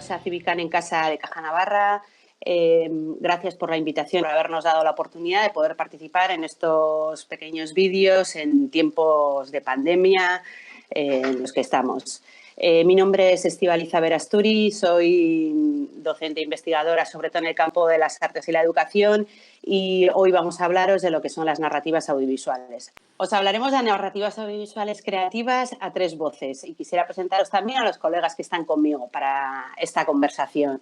bienvenidos a Civican en Casa de Caja Navarra. Gracias por la invitación, por habernos dado la oportunidad de poder participar en estos pequeños vídeos en tiempos de pandemia en los que estamos. Mi nombre es Estíbaliz Verasturi, soy docente e investigadora, sobre todo en el campo de las artes y la educación, y hoy vamos a hablaros de lo que son las narrativas audiovisuales. Os hablaremos de narrativas audiovisuales creativas a tres voces y quisiera presentaros también a los colegas que están conmigo para esta conversación.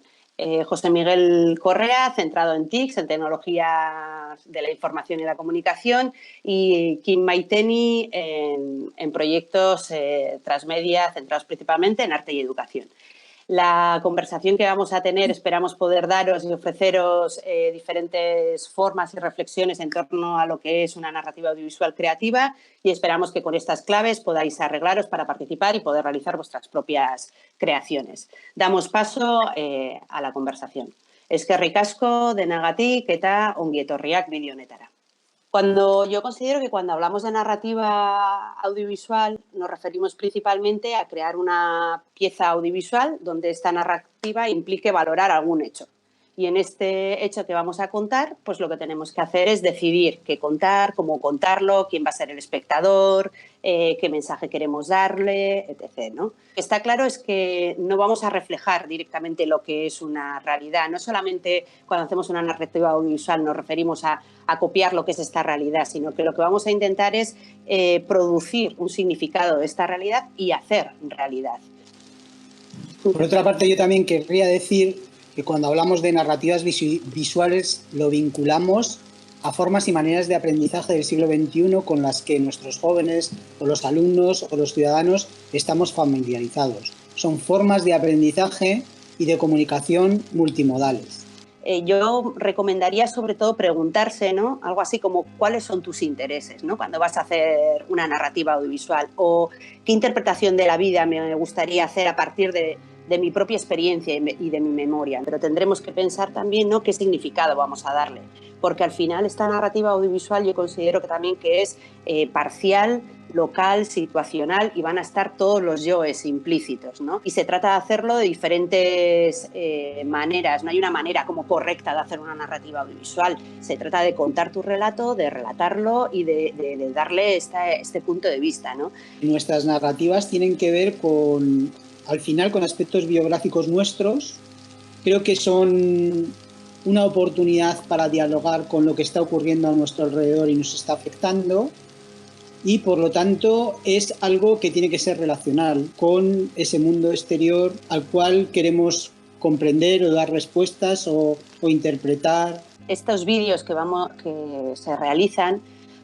José Miguel Correa, centrado en TICs, en tecnologías de la información y la comunicación, y Kim Maiteni en proyectos transmedia centrados principalmente en arte y educación. La conversación que vamos a tener esperamos poder daros y ofreceros diferentes formas y reflexiones en torno a lo que es una narrativa audiovisual creativa y esperamos que con estas claves podáis arreglaros para participar y poder realizar vuestras propias creaciones. Damos paso a la conversación. Eskerrik asko, denagatik eta ongi etorriak bideo honetara. Yo considero que cuando hablamos de narrativa audiovisual nos referimos principalmente a crear una pieza audiovisual donde esta narrativa implique valorar algún hecho. Y en este hecho que vamos a contar, pues lo que tenemos que hacer es decidir qué contar, cómo contarlo, quién va a ser el espectador, qué mensaje queremos darle, etc., ¿no? Está claro es que no vamos a reflejar directamente lo que es una realidad. No solamente cuando hacemos una narrativa audiovisual nos referimos a copiar lo que es esta realidad, sino que lo que vamos a intentar es producir un significado de esta realidad y hacer realidad. Por otra parte, yo también querría decir que cuando hablamos de narrativas visuales lo vinculamos a formas y maneras de aprendizaje del siglo XXI con las que nuestros jóvenes o los alumnos o los ciudadanos estamos familiarizados. Son formas de aprendizaje y de comunicación multimodales. Yo recomendaría sobre todo preguntarse, ¿no? Algo así como ¿cuáles son tus intereses, ¿no? Cuando vas a hacer una narrativa audiovisual, o qué interpretación de la vida me gustaría hacer a partir de mi propia experiencia y de mi memoria. Pero tendremos que pensar también, ¿no?, qué significado vamos a darle, porque al final esta narrativa audiovisual yo considero que también que es parcial, local, situacional, y van a estar todos los yoes implícitos, ¿no? Y se trata de hacerlo de diferentes maneras. No hay una manera como correcta de hacer una narrativa audiovisual. Se trata de contar tu relato, de relatarlo y de darle este punto de vista, ¿no? Nuestras narrativas tienen que ver al final con aspectos biográficos nuestros. Creo que son una oportunidad para dialogar con lo que está ocurriendo a nuestro alrededor y nos está afectando, y por lo tanto es algo que tiene que ser relacional con ese mundo exterior al cual queremos comprender o dar respuestas o interpretar. Estos vídeos que se realizan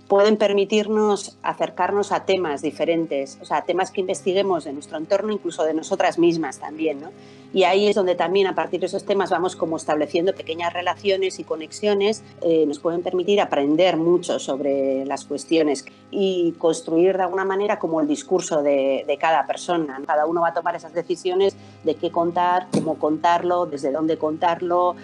pueden permitirnos acercarnos a temas diferentes, o sea, temas que investiguemos de nuestro entorno, incluso de nosotras mismas también, ¿no? Y ahí es donde también a partir de esos temas vamos como estableciendo pequeñas relaciones y conexiones, nos pueden permitir aprender mucho sobre las cuestiones y construir de alguna manera como el discurso de cada persona. Cada uno va a tomar esas decisiones de qué contar, cómo contarlo, desde dónde contarlo.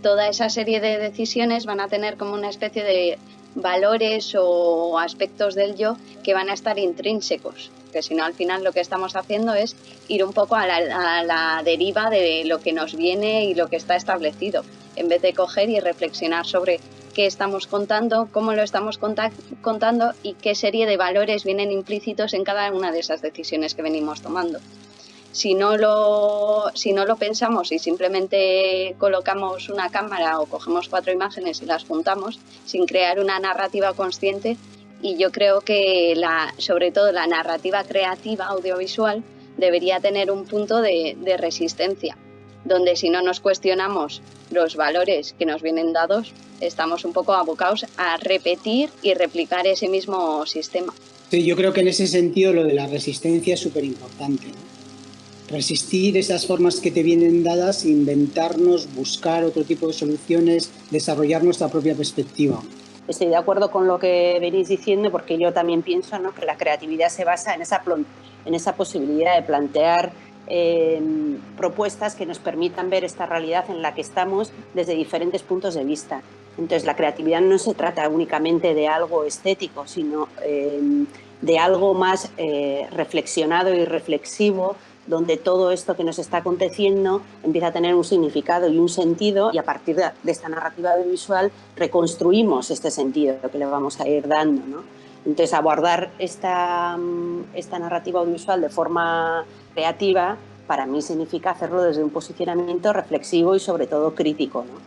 Toda esa serie de decisiones van a tener como una especie de valores o aspectos del yo que van a estar intrínsecos, que si no al final lo que estamos haciendo es ir un poco a la deriva de lo que nos viene y lo que está establecido, en vez de coger y reflexionar sobre qué estamos contando, cómo lo estamos contando y qué serie de valores vienen implícitos en cada una de esas decisiones que venimos tomando. Si no lo pensamos y simplemente colocamos una cámara o cogemos 4 imágenes y las juntamos sin crear una narrativa consciente, y yo creo que sobre todo la narrativa creativa audiovisual debería tener un punto de resistencia, donde si no nos cuestionamos los valores que nos vienen dados, estamos un poco abocados a repetir y replicar ese mismo sistema. Sí, yo creo que en ese sentido lo de la resistencia es súper importante, ¿no? Resistir esas formas que te vienen dadas, inventarnos, buscar otro tipo de soluciones, desarrollar nuestra propia perspectiva. Estoy de acuerdo con lo que venís diciendo, porque yo también pienso, ¿no?, que la creatividad se basa en esa posibilidad de plantear propuestas que nos permitan ver esta realidad en la que estamos desde diferentes puntos de vista. Entonces, la creatividad no se trata únicamente de algo estético, sino de algo más reflexionado y reflexivo, donde todo esto que nos está aconteciendo empieza a tener un significado y un sentido, y a partir de esta narrativa audiovisual reconstruimos este sentido que le vamos a ir dando, ¿no? Entonces, abordar esta narrativa audiovisual de forma creativa, para mí significa hacerlo desde un posicionamiento reflexivo y sobre todo crítico, ¿no?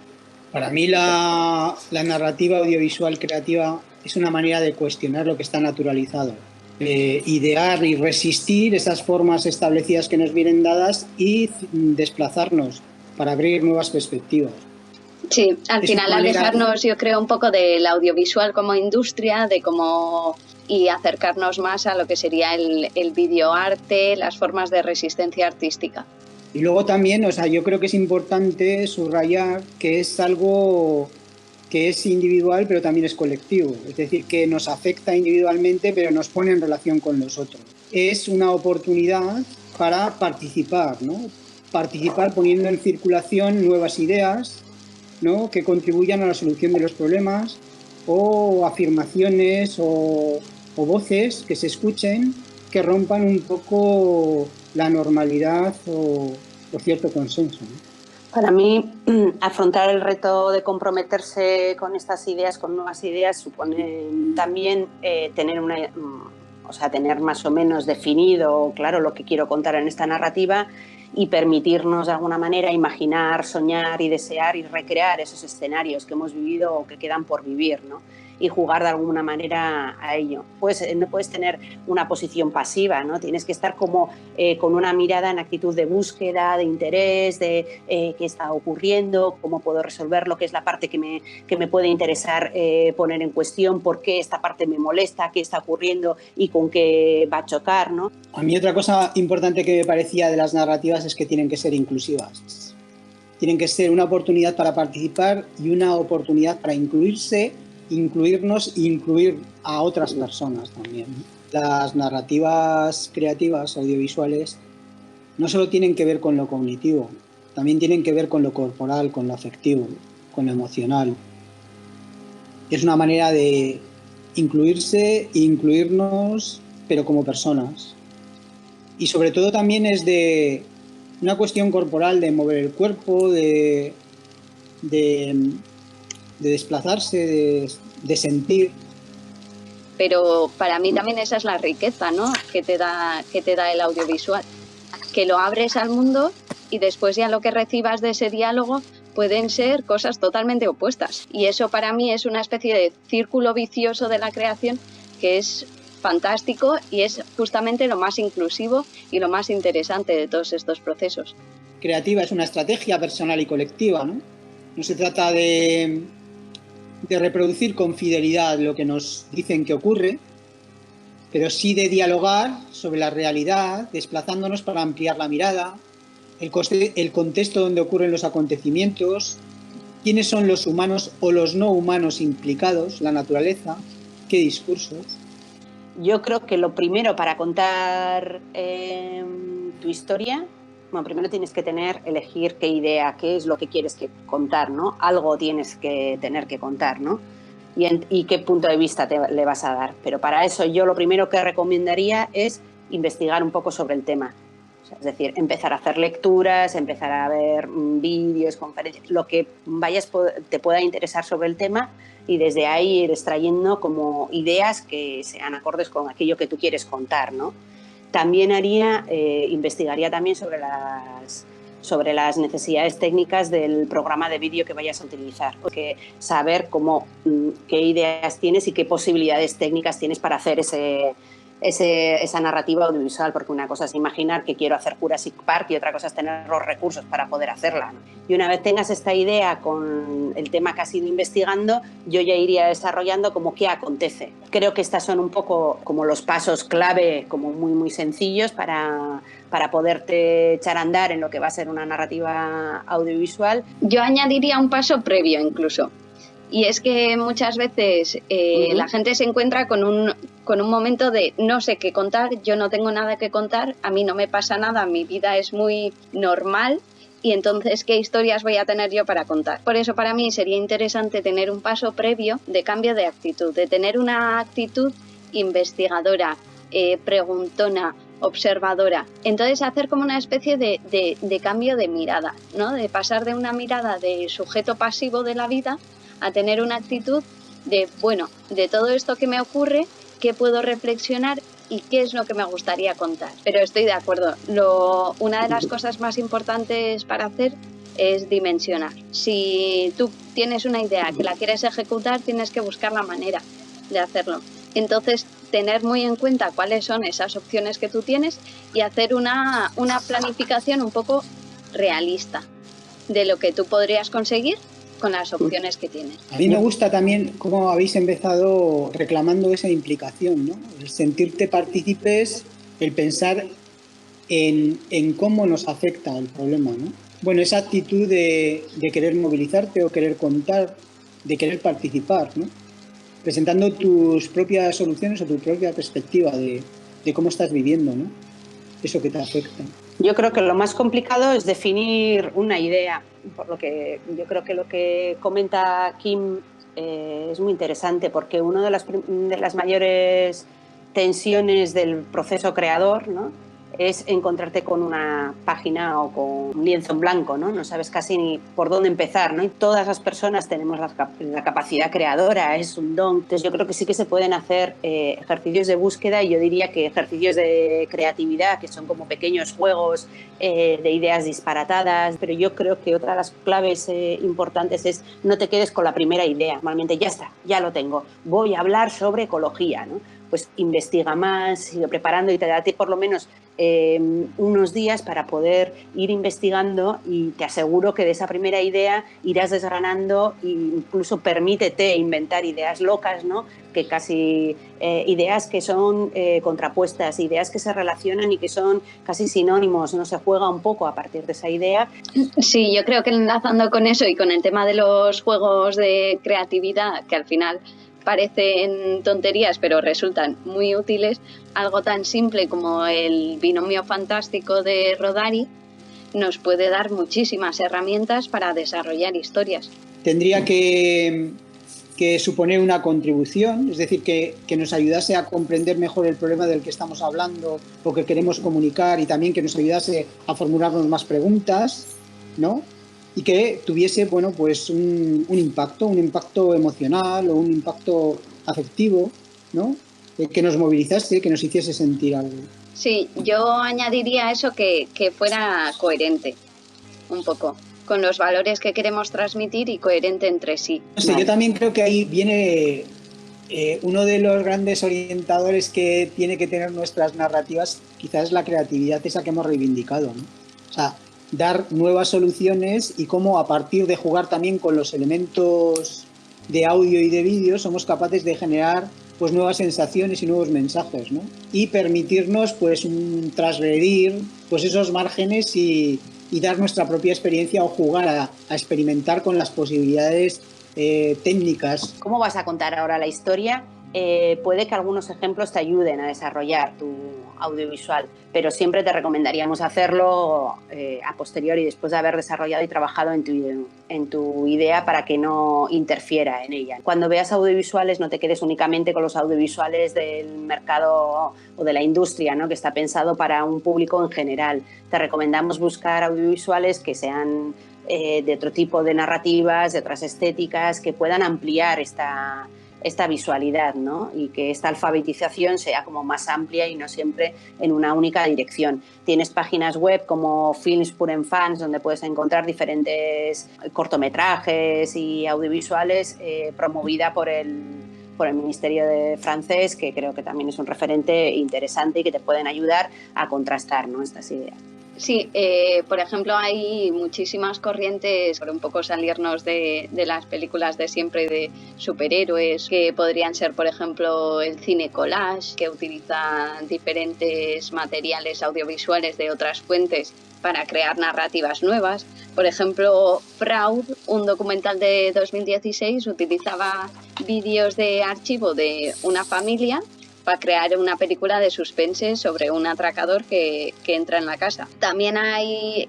Para mí la narrativa audiovisual creativa es una manera de cuestionar lo que está naturalizado, idear y resistir esas formas establecidas que nos vienen dadas y desplazarnos para abrir nuevas perspectivas. Sí, al final alejarnos, yo creo, un poco del audiovisual como industria, y acercarnos más a lo que sería el videoarte, las formas de resistencia artística. Y luego también, yo creo que es importante subrayar que es algo que es individual pero también es colectivo, es decir, que nos afecta individualmente pero nos pone en relación con los otros. Es una oportunidad para participar, ¿no? Participar poniendo en circulación nuevas ideas, ¿no?, que contribuyan a la solución de los problemas, o afirmaciones o voces que se escuchen que rompan un poco la normalidad o cierto consenso, ¿no? Para mí, afrontar el reto de comprometerse con estas ideas, con nuevas ideas, supone también tener más o menos definido, claro, lo que quiero contar en esta narrativa, y permitirnos de alguna manera imaginar, soñar y desear y recrear esos escenarios que hemos vivido o que quedan por vivir, ¿no? Y jugar de alguna manera a ello. Pues no puedes tener una posición pasiva, ¿no? Tienes que estar como con una mirada en actitud de búsqueda, de interés, de qué está ocurriendo, cómo puedo resolverlo, qué es la parte que me puede interesar poner en cuestión, por qué esta parte me molesta, qué está ocurriendo y con qué va a chocar, ¿no? A mí otra cosa importante que me parecía de las narrativas es que tienen que ser inclusivas. Tienen que ser una oportunidad para participar y una oportunidad para incluirse, incluirnos e incluir a otras personas también. Las narrativas creativas audiovisuales no solo tienen que ver con lo cognitivo, también tienen que ver con lo corporal, con lo afectivo, con lo emocional. Es una manera de incluirse e incluirnos, pero como personas. Y sobre todo también es de una cuestión corporal, de mover el cuerpo, de desplazarse, de sentir. Pero para mí también esa es la riqueza, ¿no?, que te da el audiovisual, que lo abres al mundo y después ya lo que recibas de ese diálogo pueden ser cosas totalmente opuestas. Y eso para mí es una especie de círculo vicioso de la creación que es fantástico y es justamente lo más inclusivo y lo más interesante de todos estos procesos. Creativa es una estrategia personal y colectiva, ¿no? No se trata de reproducir con fidelidad lo que nos dicen que ocurre, pero sí de dialogar sobre la realidad, desplazándonos para ampliar la mirada, el contexto donde ocurren los acontecimientos, quiénes son los humanos o los no humanos implicados, la naturaleza, qué discursos. Yo creo que lo primero para contar tu historia, bueno, primero tienes que elegir qué idea, qué es lo que quieres contar, ¿no? Algo tienes que tener que contar, ¿no? Y qué punto de vista le vas a dar. Pero para eso yo lo primero que recomendaría es investigar un poco sobre el tema. O sea, es decir, empezar a hacer lecturas, empezar a ver vídeos, conferencias, lo que te pueda interesar sobre el tema, y desde ahí ir extrayendo como ideas que sean acordes con aquello que tú quieres contar, ¿no? También investigaría también sobre las necesidades técnicas del programa de vídeo que vayas a utilizar, porque saber qué ideas tienes y qué posibilidades técnicas tienes para hacer esa narrativa audiovisual, porque una cosa es imaginar que quiero hacer Jurassic Park y otra cosa es tener los recursos para poder hacerla, ¿no? Y una vez tengas esta idea con el tema que has ido investigando, yo ya iría desarrollando como qué acontece. Creo que estas son un poco como los pasos clave, como muy, muy sencillos para poderte echar a andar en lo que va a ser una narrativa audiovisual. Yo añadiría un paso previo incluso. Y es que muchas veces la gente se encuentra con un momento de no sé qué contar, yo no tengo nada que contar, a mí no me pasa nada, mi vida es muy normal, y entonces ¿qué historias voy a tener yo para contar? Por eso para mí sería interesante tener un paso previo de cambio de actitud, de tener una actitud investigadora, preguntona, observadora. Entonces hacer como una especie de cambio de mirada, ¿no? De pasar de una mirada de sujeto pasivo de la vida a tener una actitud de, bueno, de todo esto que me ocurre, ¿qué puedo reflexionar y qué es lo que me gustaría contar? Pero estoy de acuerdo, una de las cosas más importantes para hacer es dimensionar. Si tú tienes una idea que la quieres ejecutar, tienes que buscar la manera de hacerlo. Entonces, tener muy en cuenta cuáles son esas opciones que tú tienes y hacer una planificación un poco realista de lo que tú podrías conseguir con las opciones que tienes. A mí me gusta también cómo habéis empezado reclamando esa implicación, ¿no? El sentirte partícipes, el pensar en cómo nos afecta el problema, ¿no? Bueno, esa actitud de querer movilizarte o querer contar, de querer participar, ¿no? Presentando tus propias soluciones o tu propia perspectiva de cómo estás viviendo, ¿no? Eso que te afecta. Yo creo que lo más complicado es definir una idea, por lo que yo creo que lo que comenta Kim es muy interesante, porque una de las mayores tensiones del proceso creador, ¿no?, es encontrarte con una página o con un lienzo en blanco, ¿no? No sabes casi ni por dónde empezar, ¿no? Y todas las personas tenemos la capacidad creadora, es un don. Entonces yo creo que sí que se pueden hacer ejercicios de búsqueda, y yo diría que ejercicios de creatividad, que son como pequeños juegos de ideas disparatadas, pero yo creo que otra de las claves importantes es no te quedes con la primera idea. Normalmente ya está, ya lo tengo, voy a hablar sobre ecología, ¿no? Pues investiga más, sigue preparando y te da por lo menos unos días para poder ir investigando, y te aseguro que de esa primera idea irás desgranando e incluso permítete inventar ideas locas, ¿no? Que casi ideas que son contrapuestas, ideas que se relacionan y que son casi sinónimos, ¿no? Se juega un poco a partir de esa idea. Sí, yo creo que enlazando con eso y con el tema de los juegos de creatividad, que al final parecen tonterías pero resultan muy útiles, algo tan simple como el binomio fantástico de Rodari nos puede dar muchísimas herramientas para desarrollar historias. Tendría que suponer una contribución, es decir, que nos ayudase a comprender mejor el problema del que estamos hablando o que queremos comunicar, y también que nos ayudase a formularnos más preguntas, ¿no? Y que tuviese, bueno, pues un impacto emocional o un impacto afectivo, ¿no? Que nos movilizase, que nos hiciese sentir algo. Sí, yo añadiría a eso que fuera coherente, un poco, con los valores que queremos transmitir y coherente entre sí. No sé, yo también creo que ahí viene uno de los grandes orientadores que tiene que tener nuestras narrativas, quizás es la creatividad esa que hemos reivindicado, ¿no? O sea, dar nuevas soluciones, y cómo a partir de jugar también con los elementos de audio y de vídeo somos capaces de generar pues nuevas sensaciones y nuevos mensajes, ¿no? Y permitirnos pues transgredir pues esos márgenes y dar nuestra propia experiencia, o jugar a experimentar con las posibilidades técnicas. ¿Cómo vas a contar ahora la historia? Puede que algunos ejemplos te ayuden a desarrollar tu audiovisual, pero siempre te recomendaríamos hacerlo a posteriori, después de haber desarrollado y trabajado en tu idea, para que no interfiera en ella. Cuando veas audiovisuales, no te quedes únicamente con los audiovisuales del mercado o de la industria, ¿no?, que está pensado para un público en general. Te recomendamos buscar audiovisuales que sean de otro tipo de narrativas, de otras estéticas, que puedan ampliar esta visualidad, ¿no? Y que esta alfabetización sea como más amplia y no siempre en una única dirección. Tienes páginas web como Films pour Enfants, donde puedes encontrar diferentes cortometrajes y audiovisuales promovida por el Ministerio francés, que creo que también es un referente interesante y que te pueden ayudar a contrastar, ¿no?, estas ideas. Sí, por ejemplo, hay muchísimas corrientes por un poco salirnos de las películas de siempre de superhéroes, que podrían ser, por ejemplo, el cine collage, que utiliza diferentes materiales audiovisuales de otras fuentes para crear narrativas nuevas. Por ejemplo, Fraud, un documental de 2016, utilizaba vídeos de archivo de una familia para crear una película de suspense sobre un atracador que entra en la casa. También hay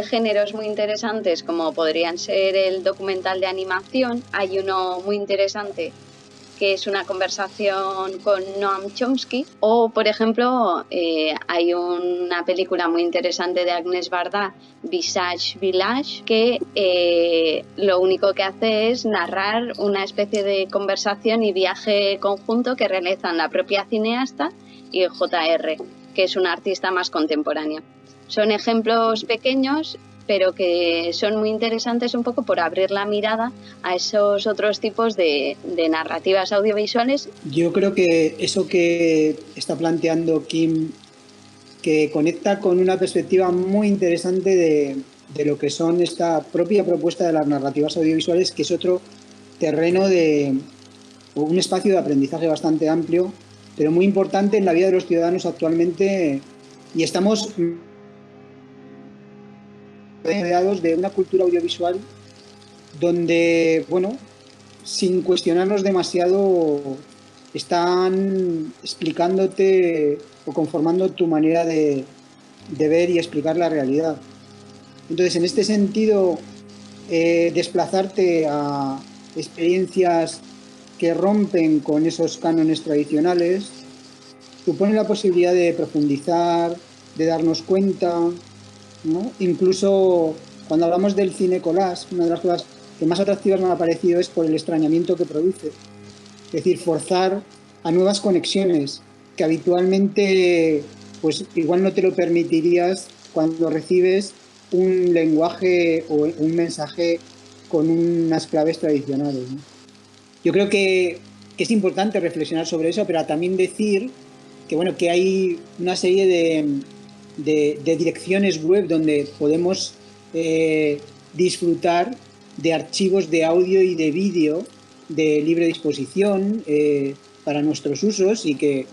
géneros muy interesantes, como podrían ser el documental de animación. Hay uno muy interesante que es una conversación con Noam Chomsky, o por ejemplo hay una película muy interesante de Agnès Varda, Visage Village, que lo único que hace es narrar una especie de conversación y viaje conjunto que realizan la propia cineasta y JR, que es un artista más contemporáneo. Son ejemplos pequeños, pero que son muy interesantes un poco por abrir la mirada a esos otros tipos de narrativas audiovisuales. Yo creo que eso que está planteando Kim, que conecta con una perspectiva muy interesante de lo que son esta propia propuesta de las narrativas audiovisuales, que es otro terreno un espacio de aprendizaje bastante amplio, pero muy importante en la vida de los ciudadanos actualmente, y estamos rodeados de una cultura audiovisual donde, bueno, sin cuestionarnos demasiado, están explicándote o conformando tu manera de ver y explicar la realidad. Entonces, en este sentido, desplazarte a experiencias que rompen con esos cánones tradicionales supone la posibilidad de profundizar, de darnos cuenta, ¿no? Incluso cuando hablamos del cine collage, una de las cosas que más atractivas me ha parecido es por el extrañamiento que produce. Es decir, forzar a nuevas conexiones que habitualmente pues igual no te lo permitirías cuando recibes un lenguaje o un mensaje con unas claves tradicionales, ¿no? Yo creo que es importante reflexionar sobre eso, pero también decir que, bueno, que hay una serie de direcciones web donde podemos disfrutar de archivos de audio y de vídeo de libre disposición para nuestros usos y que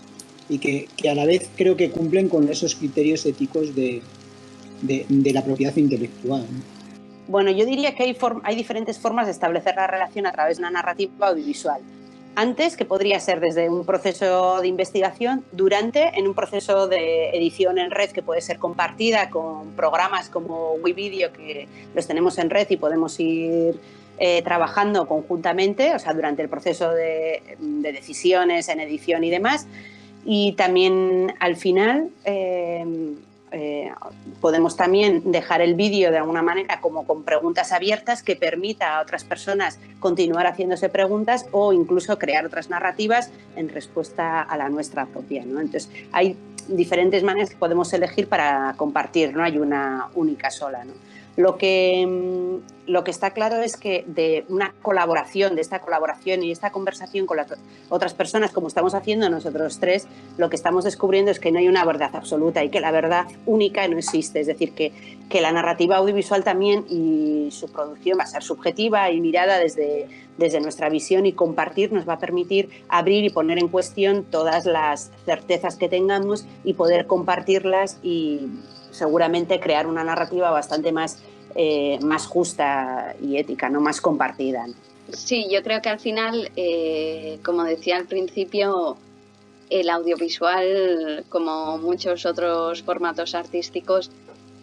a la vez creo que cumplen con esos criterios éticos de la propiedad intelectual, ¿no? Bueno, yo diría que hay diferentes formas de establecer la relación a través de una narrativa audiovisual. Antes, que podría ser desde un proceso de investigación, durante, en un proceso de edición en red que puede ser compartida con programas como WeVideo, que los tenemos en red y podemos ir trabajando conjuntamente, o sea, durante el proceso de decisiones en edición y demás. Y también al final podemos también dejar el vídeo de alguna manera como con preguntas abiertas que permita a otras personas continuar haciéndose preguntas o incluso crear otras narrativas en respuesta a la nuestra propia, ¿no? Entonces hay diferentes maneras que podemos elegir para compartir, no hay una única sola, ¿no? Lo que está claro es que de esta colaboración y esta conversación con las otras personas, como estamos haciendo nosotros tres, lo que estamos descubriendo es que no hay una verdad absoluta y que la verdad única no existe. Es decir, que la narrativa audiovisual también y su producción va a ser subjetiva y mirada desde nuestra visión, y compartir nos va a permitir abrir y poner en cuestión todas las certezas que tengamos y poder compartirlas y seguramente crear una narrativa bastante más justa y ética, no más compartida, ¿no? Sí, yo creo que al final, como decía al principio, el audiovisual, como muchos otros formatos artísticos,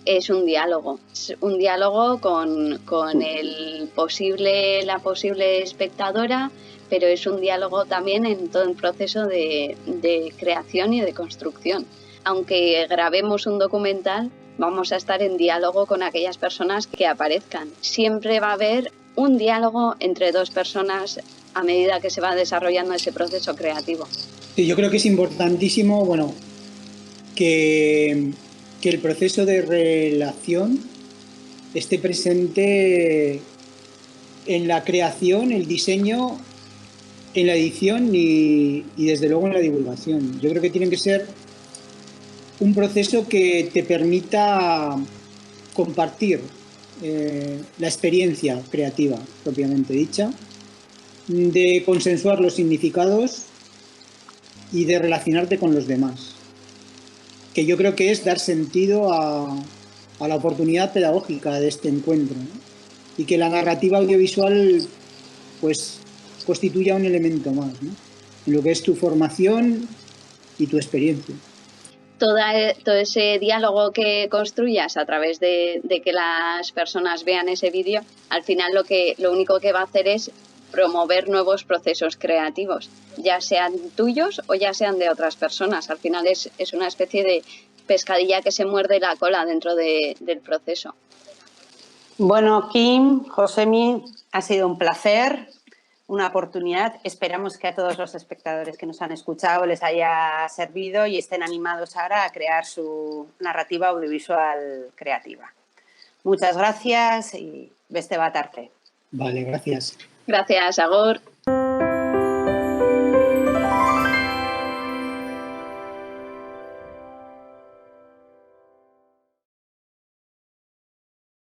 es un diálogo. Es un diálogo con la posible espectadora, pero es un diálogo también en todo el proceso de creación y de construcción. Aunque grabemos un documental, vamos a estar en diálogo con aquellas personas que aparezcan. Siempre va a haber un diálogo entre dos personas a medida que se va desarrollando ese proceso creativo. Sí, yo creo que es importantísimo, bueno, que el proceso de relación esté presente en la creación, el diseño, en la edición y desde luego en la divulgación. Yo creo que tiene que ser un proceso que te permita compartir la experiencia creativa propiamente dicha, de consensuar los significados y de relacionarte con los demás, que yo creo que es dar sentido a la oportunidad pedagógica de este encuentro, ¿no? Y que la narrativa audiovisual pues constituya un elemento más, ¿no?, en lo que es tu formación y tu experiencia. Todo ese diálogo que construyas a través de que las personas vean ese vídeo, al final lo único que va a hacer es promover nuevos procesos creativos, ya sean tuyos o ya sean de otras personas. Al final es una especie de pescadilla que se muerde la cola dentro del proceso. Bueno, Kim, Josemi, ha sido un placer, una oportunidad. Esperamos que a todos los espectadores que nos han escuchado les haya servido y estén animados ahora a crear su narrativa audiovisual creativa. Muchas gracias y beste bat arte. Vale, gracias. Gracias, Agor.